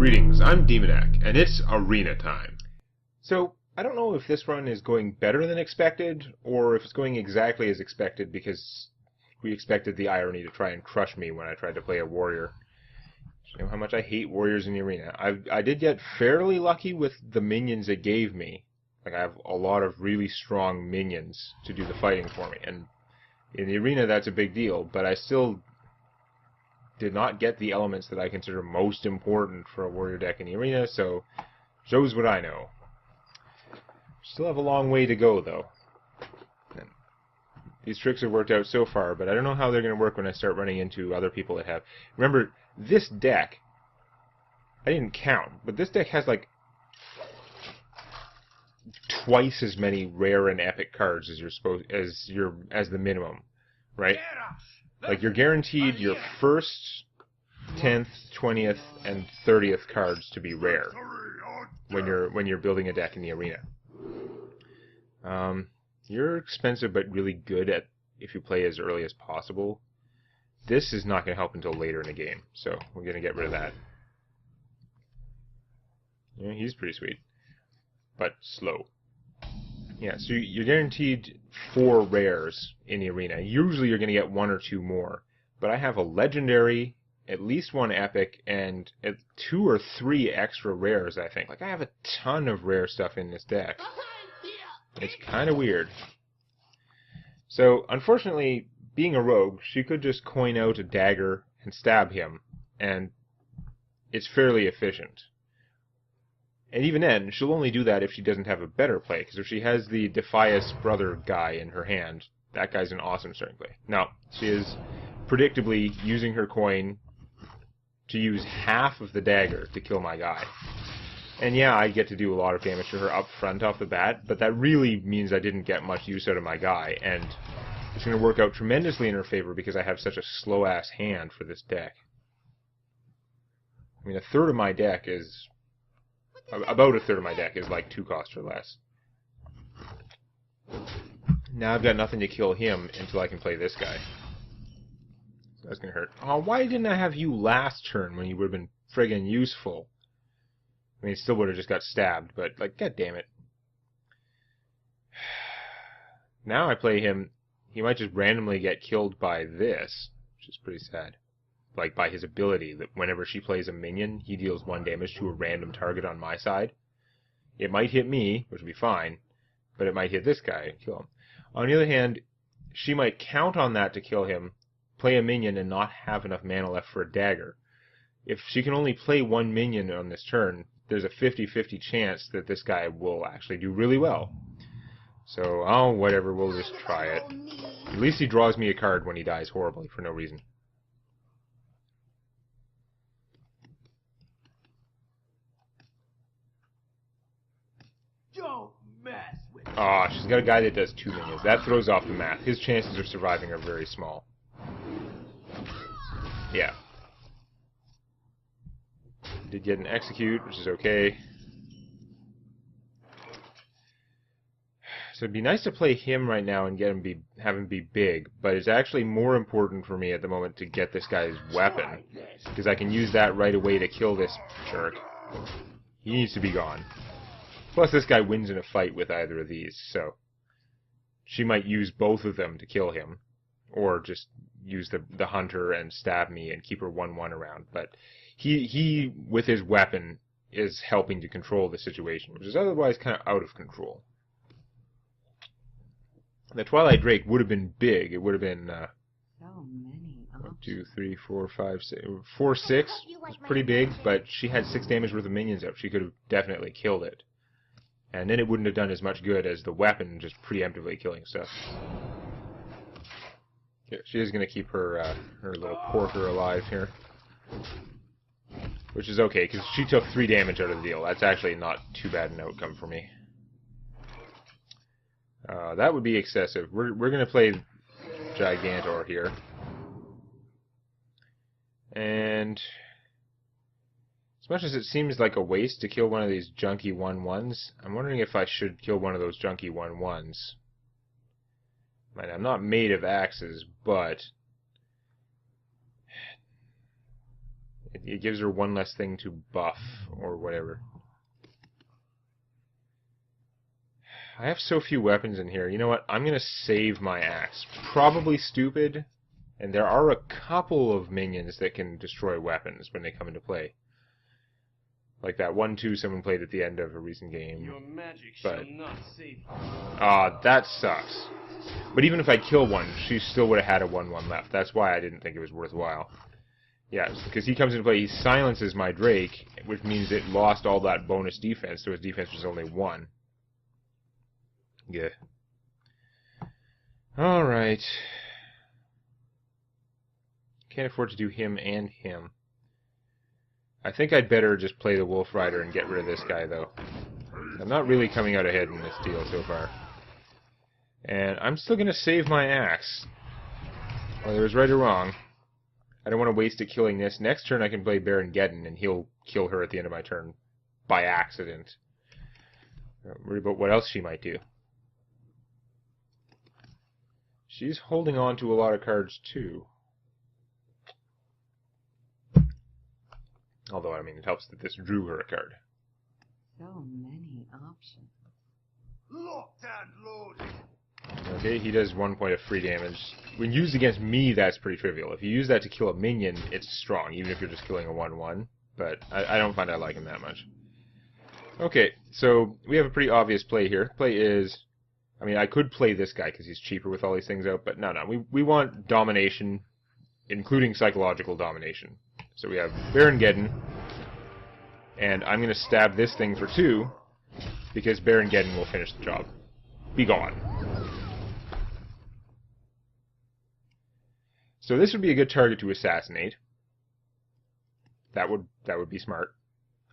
Greetings, I'm Demonac, and it's arena time. So, I don't know if this run is going better than expected, or if it's going exactly as expected because we expected the irony to try and crush me when I tried to play a warrior. You know how much I hate warriors in the arena. I did get fairly lucky with the minions it gave me. Like, I have a lot of really strong minions to do the fighting for me, and in the arena that's a big deal, but I still did not get the elements that I consider most important for a warrior deck in the arena, so shows what I know. Still have a long way to go, though. And these tricks have worked out so far, but I don't know how they're going to work when I start running into other people that have. Remember, this deck, I didn't count, but this deck has like twice as many rare and epic cards as as the minimum, right? Like, you're guaranteed your first 10th, 20th, and 30th cards to be rare when you're building a deck in the arena. You're expensive but really good at if you play as early as possible. This is not going to help until later in the game, so we're going to get rid of that. Yeah, he's pretty sweet, but slow. Yeah, so you're guaranteed 4 rares in the arena. Usually you're going to get 1 or 2 more. But I have a legendary, at least 1 epic, and 2 or 3 extra rares, I think. Like, I have a ton of rare stuff in this deck. It's kind of weird. So, unfortunately, being a rogue, she could just coin out a dagger and stab him, and it's fairly efficient. And even then, she'll only do that if she doesn't have a better play, because if she has the Defias brother guy in her hand, that guy's an awesome starting play. Now, she is predictably using her coin to use half of the dagger to kill my guy. And yeah, I get to do a lot of damage to her up front off the bat, but that really means I didn't get much use out of my guy, and it's going to work out tremendously in her favor because I have such a slow-ass hand for this deck. I mean, about a third of my deck is like 2 cost or less. Now I've got nothing to kill him until I can play this guy. So that's going to hurt. Oh, why didn't I have you last turn when you would have been friggin' useful? I mean, it still would have just got stabbed, but, like, god damn it. Now I play him, he might just randomly get killed by this, which is pretty sad. Like, by his ability, that whenever she plays a minion, he deals 1 damage to a random target on my side. It might hit me, which would be fine, but it might hit this guy and kill him. On the other hand, she might count on that to kill him, play a minion, and not have enough mana left for a dagger. If she can only play 1 minion on this turn, there's a 50-50 chance that this guy will actually do really well. So, oh, whatever, we'll just try it. At least he draws me a card when he dies horribly for no reason. Ah, she's got a guy that does 2 minions. That throws off the math. His chances of surviving are very small. Yeah. Did get an execute, which is okay. So it'd be nice to play him right now and have him be big, but it's actually more important for me at the moment to get this guy's weapon, because I can use that right away to kill this jerk. He needs to be gone. Plus, this guy wins in a fight with either of these, so she might use both of them to kill him, or just use the hunter and stab me and keep her 1-1 around. But he, with his weapon, is helping to control the situation, which is otherwise kind of out of control. The Twilight Drake would have been big. It would have been, So many 1, 2, 3, 4, 5, 6, 4, 6. It was pretty big, but she had 6 damage worth of minions up. She could have definitely killed it. And then it wouldn't have done as much good as the weapon just preemptively killing stuff. Yeah, she is going to keep her little porker alive here. Which is okay, because she took 3 damage out of the deal. That's actually not too bad an outcome for me. That would be excessive. We're going to play Gigantor here. And as much as it seems like a waste to kill one of these junky 1-1s, I'm wondering if I should kill one of those junky 1-1s. I mean, I'm not made of axes, but It gives her one less thing to buff, or whatever. I have so few weapons in here. You know what? I'm going to save my axe. Probably stupid, and there are a couple of minions that can destroy weapons when they come into play. Like that 1-2 someone played at the end of a recent game. Your magic shall not save you. That sucks. But even if I kill one, she still would have had a 1-1 left. That's why I didn't think it was worthwhile. Yeah, because he comes into play, he silences my Drake, which means it lost all that bonus defense, so his defense was only 1. Yeah. Alright. Can't afford to do him and him. I think I'd better just play the Wolf Rider and get rid of this guy, though. I'm not really coming out ahead in this deal so far. And I'm still going to save my axe. Whether it was right or wrong. I don't want to waste it killing this. Next turn I can play Baron Geddon, and he'll kill her at the end of my turn. By accident. I'm worried about what else she might do. She's holding on to a lot of cards, too. Although, I mean, it helps that this drew her a card. So many options. Locked and loaded. Okay, he does 1 point of free damage. When used against me, that's pretty trivial. If you use that to kill a minion, it's strong, even if you're just killing a 1-1. But I don't find I like him that much. Okay, so we have a pretty obvious play here. Play is... I mean, I could play this guy because he's cheaper with all these things out, but no. We want domination, including psychological domination. So we have Baron Geddon, and I'm going to stab this thing for 2, because Baron Geddon will finish the job. Be gone. So this would be a good target to assassinate. That would be smart.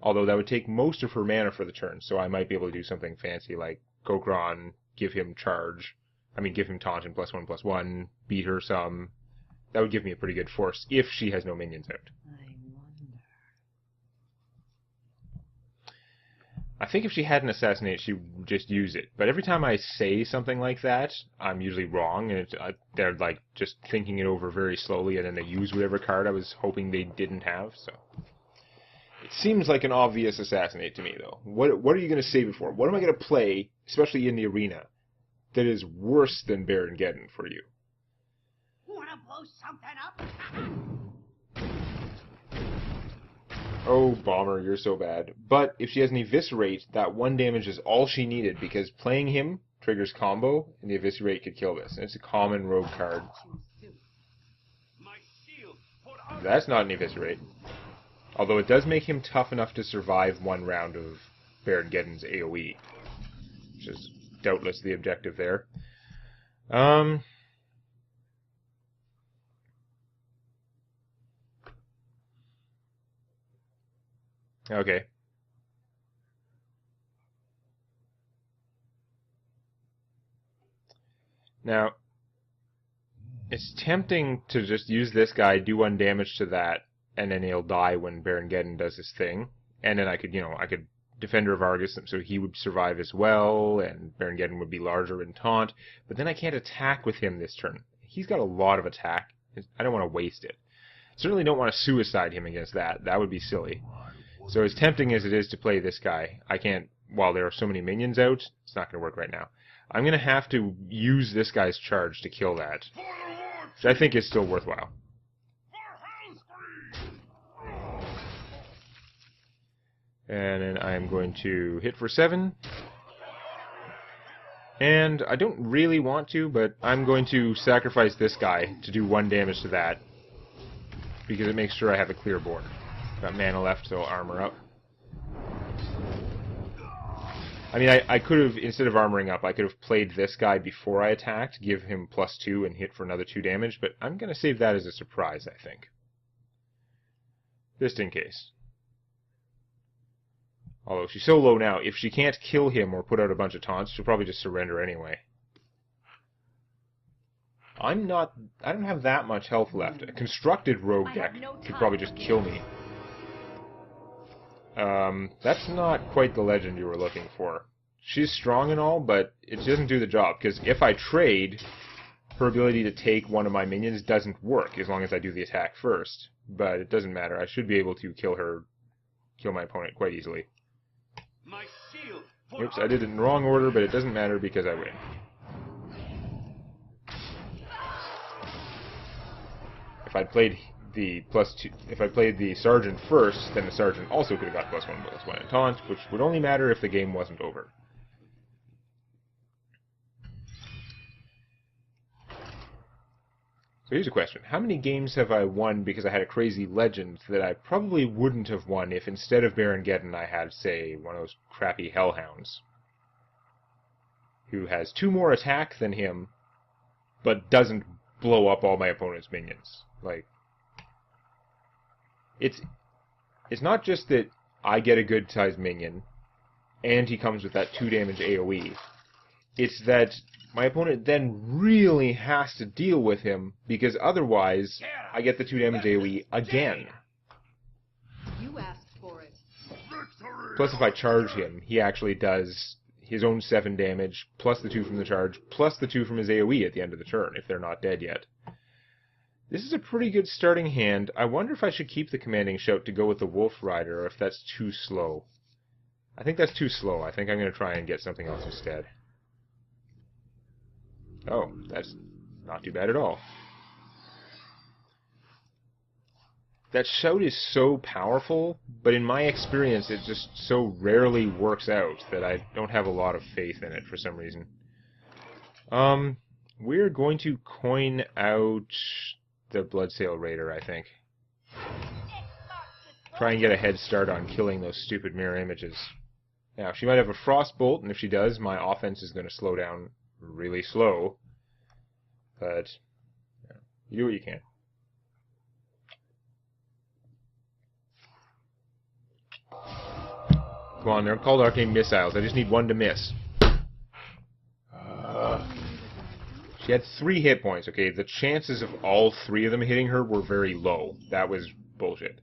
Although that would take most of her mana for the turn, so I might be able to do something fancy like Gokron, give him charge. I mean, give him taunt and +1/+1, beat her some. That would give me a pretty good force if she has no minions out. I wonder. I think if she had an assassinate, she would just use it. But every time I say something like that, I'm usually wrong, and they're like just thinking it over very slowly, and then they use whatever card I was hoping they didn't have. So it seems like an obvious assassinate to me, though. What are you going to save it for? What am I going to play, especially in the arena, that is worse than Baron Geddon for you? Wanna blow something up? Oh, Bomber, you're so bad. But if she has an Eviscerate, that 1 damage is all she needed, because playing him triggers combo, and the Eviscerate could kill this. And it's a common rogue card. My shield for That's not an Eviscerate. Although it does make him tough enough to survive 1 round of Baron Geddon's AoE. Which is doubtless the objective there. Okay. Now, it's tempting to just use this guy, do 1 damage to that, and then he'll die when Baron Geddon does his thing. And then I could Defender of Argus, so he would survive as well, and Baron Geddon would be larger in taunt. But then I can't attack with him this turn. He's got a lot of attack. I don't want to waste it. Certainly don't want to suicide him against that. That would be silly. So as tempting as it is to play this guy, I can't, while there are so many minions out, it's not going to work right now. I'm going to have to use this guy's charge to kill that, which I think is still worthwhile. And then I'm going to hit for 7. And I don't really want to, but I'm going to sacrifice this guy to do 1 damage to that, because it makes sure I have a clear board. Got mana left, so I'll armor up. I mean, I could have, instead of armoring up, I could have played this guy before I attacked, give him +2 and hit for another 2 damage, but I'm going to save that as a surprise, I think. Just in case. Although she's so low now, if she can't kill him or put out a bunch of taunts, she'll probably just surrender anyway. I don't have that much health left. A constructed rogue deck could probably just kill me. That's not quite the legend you were looking for. She's strong and all, but it doesn't do the job, because if I trade, her ability to take one of my minions doesn't work as long as I do the attack first. But it doesn't matter. I should be able to kill my opponent quite easily. My shield for Oops, I did it in the wrong order, but it doesn't matter because I win. If I'd played the +2, if I played the sergeant first, then the sergeant also could have got +1/+1 in taunt, which would only matter if the game wasn't over. So here's a question. How many games have I won because I had a crazy legend that I probably wouldn't have won if instead of Baron Geddon I had, say, one of those crappy Hellhounds, who has 2 more attack than him, but doesn't blow up all my opponent's minions? Like, it's not just that I get a good-sized minion, and he comes with that 2 damage AoE. It's that my opponent then really has to deal with him, because otherwise I get the 2 damage AoE again. You asked for it. Plus, if I charge him, he actually does his own 7 damage, plus the 2 from the charge, plus the 2 from his AoE at the end of the turn, if they're not dead yet. This is a pretty good starting hand. I wonder if I should keep the Commanding Shout to go with the Wolf Rider, or if that's too slow. I think that's too slow. I think I'm going to try and get something else instead. Oh, that's not too bad at all. That shout is so powerful, but in my experience it just so rarely works out that I don't have a lot of faith in it for some reason. We're going to coin out the Bloodsail Raider, I think. Try and get a head start on killing those stupid mirror images. Now, she might have a Frostbolt, and if she does, my offense is going to slow down really slow. But you do what you can. Come on, they're called Arcane Missiles. I just need one to miss. She had 3 hit points, okay? The chances of all 3 of them hitting her were very low. That was bullshit.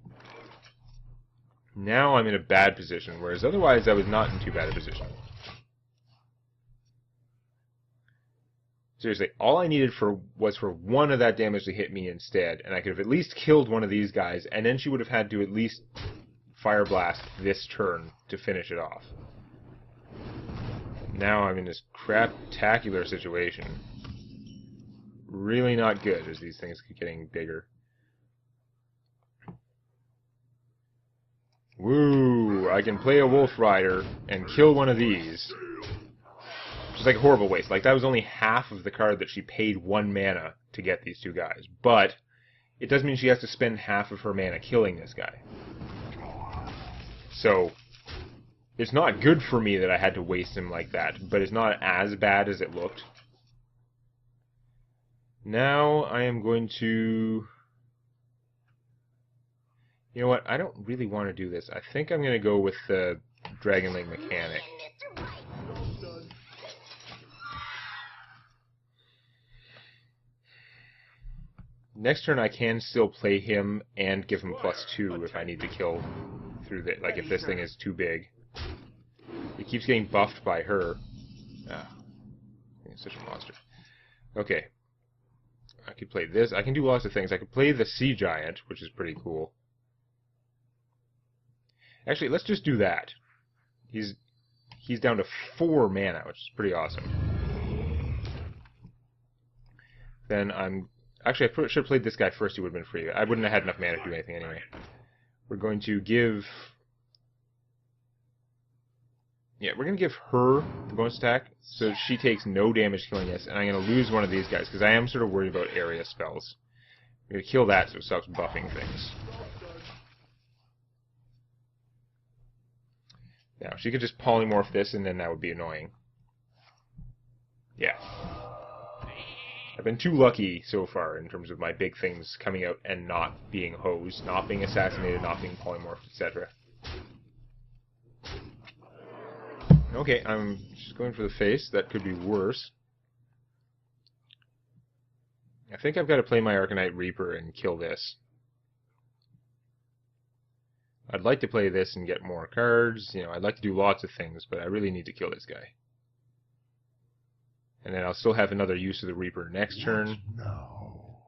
Now I'm in a bad position, whereas otherwise I was not in too bad a position. Seriously, all I needed was for 1 of that damage to hit me instead, and I could have at least killed one of these guys, and then she would have had to at least Fire Blast this turn to finish it off. Now I'm in this crap-tacular situation. Really not good as these things keep getting bigger. Woo! I can play a Wolf Rider and kill one of these. Which is like a horrible waste. Like, that was only half of the card that she paid 1 mana to get these 2 guys. But it does mean she has to spend half of her mana killing this guy. So it's not good for me that I had to waste him like that, but it's not as bad as it looked. Now I am going to... You know what? I don't really want to do this. I think I'm going to go with the Dragonling mechanic. Next turn I can still play him and give him +2 if I need to kill through the... Like, if this thing is too big. It keeps getting buffed by her. Ah, it's such a monster. Okay. I could play this. I can do lots of things. I could play the Sea Giant, which is pretty cool. Actually, let's just do that. He's down to 4 mana, which is pretty awesome. Then I'm... Actually, I should have played this guy first. He would have been free. I wouldn't have had enough mana to do anything anyway. We're going to give... Yeah, we're going to give her the bonus attack, so she takes no damage killing us, and I'm going to lose one of these guys, because I am sort of worried about area spells. I'm going to kill that so it stops buffing things. Now, she could just polymorph this, and then that would be annoying. Yeah. I've been too lucky so far in terms of my big things coming out and not being hosed, not being assassinated, not being polymorphed, etc. Okay, I'm just going for the face. That could be worse. I think I've got to play my Arcanite Reaper and kill this. I'd like to play this and get more cards. You know, I'd like to do lots of things, but I really need to kill this guy. And then I'll still have another use of the Reaper next turn. No.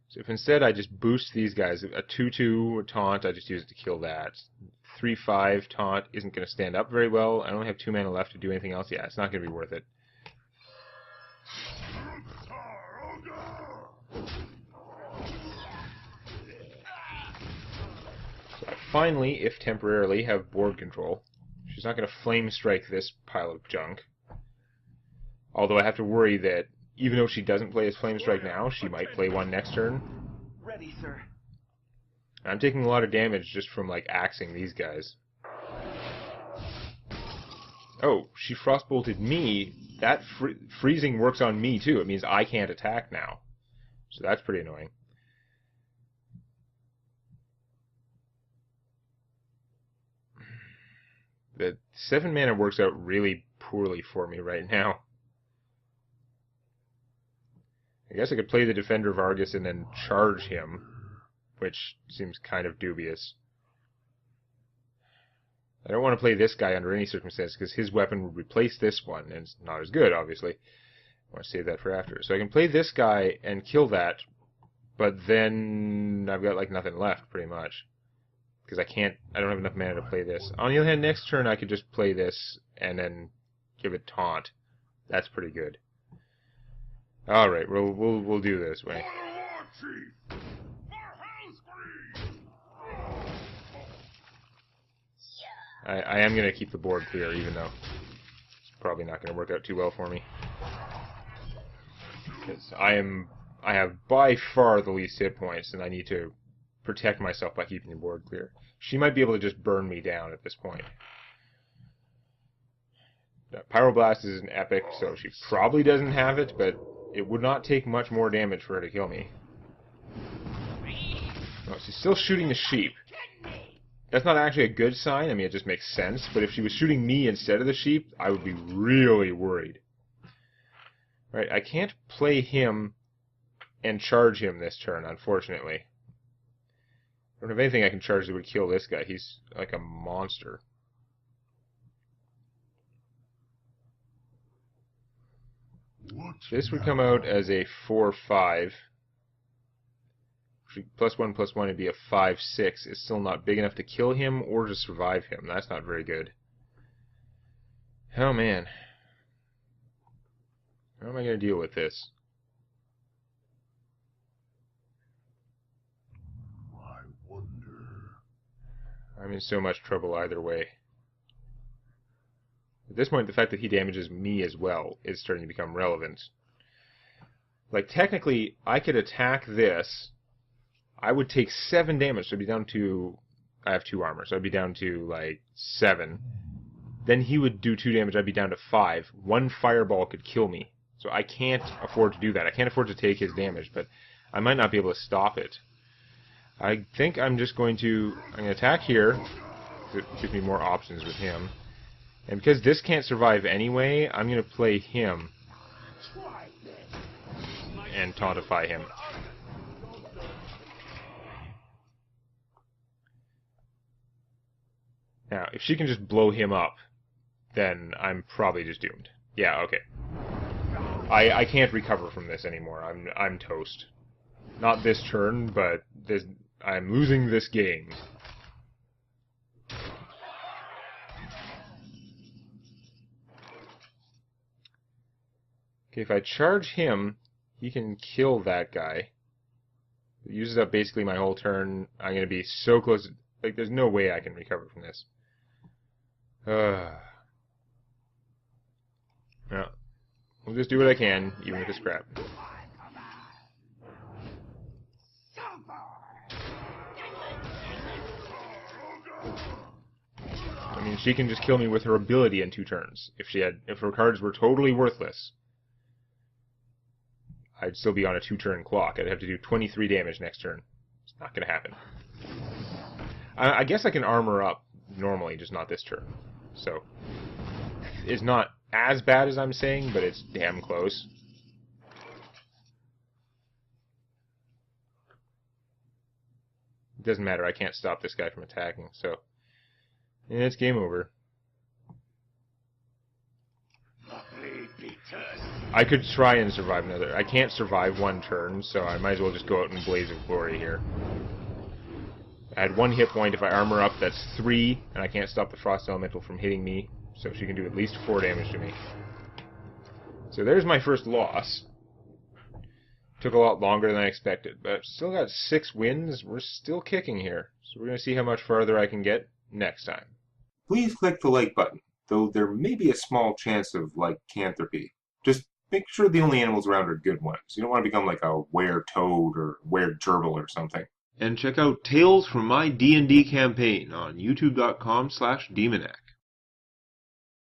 So if instead I just boost these guys, a 2/2 taunt, I just use it to kill that. 3/5 taunt isn't going to stand up very well. I only have 2 mana left to do anything else. Yeah, it's not going to be worth it. So I finally, if temporarily, have board control. She's not going to flame strike this pile of junk. Although I have to worry that even though she doesn't play as flame strike now, she might play one next turn. Ready, sir. I'm taking a lot of damage just from, like, axing these guys. Oh, she frostbolted me. That freezing works on me, too. It means I can't attack now. So that's pretty annoying. The 7 mana works out really poorly for me right now. I guess I could play the Defender of Argus and then charge him, which seems kind of dubious. I don't want to play this guy under any circumstance because his weapon would replace this one, and it's not as good, obviously. I want to save that for after. So I can play this guy and kill that, but then I've got like nothing left, pretty much. Because I don't have enough mana to play this. On the other hand, next turn I could just play this and then give it taunt. That's pretty good. Alright, we'll do this way. I am going to keep the board clear, even though it's probably not going to work out too well for me. Because I have by far the least hit points, and I need to protect myself by keeping the board clear. She might be able to just burn me down at this point. Pyroblast is an epic, so she probably doesn't have it, but it would not take much more damage for her to kill me. Oh, she's still shooting the sheep. That's not actually a good sign. I mean, it just makes sense. But if she was shooting me instead of the sheep, I would be really worried. Right, I can't play him and charge him this turn, unfortunately. I don't have anything I can charge that would kill this guy. He's like a monster. This would come out as a 4/5. +1/+1 would be a 5/6. It's still not big enough to kill him or to survive him. That's not very good. Oh man. How am I going to deal with this? I wonder. I'm in so much trouble either way. At this point, the fact that he damages me as well is starting to become relevant. Like, technically, I could attack this. I would take 7 damage, so I'd be down to... I have 2 armor, so I'd be down to, like, 7. Then he would do 2 damage, I'd be down to 5. 1 fireball could kill me. So I can't afford to do that. I can't afford to take his damage, but I might not be able to stop it. I think I'm just going to... I'm going to attack here. It gives me more options with him. And because this can't survive anyway, I'm going to play him and tauntify him. Now, if she can just blow him up, then I'm probably just doomed. Yeah, okay. I can't recover from this anymore. I'm toast. Not this turn, but this, I'm losing this game. Okay, if I charge him, he can kill that guy. It uses up basically my whole turn. I'm going to be so close. Like, there's no way I can recover from this. Well, we'll just do what I can, even with this crap. I mean, she can just kill me with her ability in 2 turns. If her cards were totally worthless, I'd still be on a 2-turn clock. I'd have to do 23 damage next turn. It's not going to happen. I guess I can armor up normally, just not this turn. So, it's not as bad as I'm saying, but it's damn close. It doesn't matter, I can't stop this guy from attacking, so... And it's game over. The blade be turned. I could try and survive another. I can't survive one turn, so I might as well just go out in blaze of glory here. I had 1 hit point. If I armor up, that's 3, and I can't stop the Frost Elemental from hitting me, so she can do at least 4 damage to me. So there's my first loss. Took a lot longer than I expected, but still got 6 wins. We're still kicking here. So we're going to see how much farther I can get next time. Please click the like button, though there may be a small chance of lycanthropy. Just make sure the only animals around are good ones. You don't want to become like a were-toad or were-gerbil or something. And check out Tales from My D&D Campaign on youtube.com/Demonac.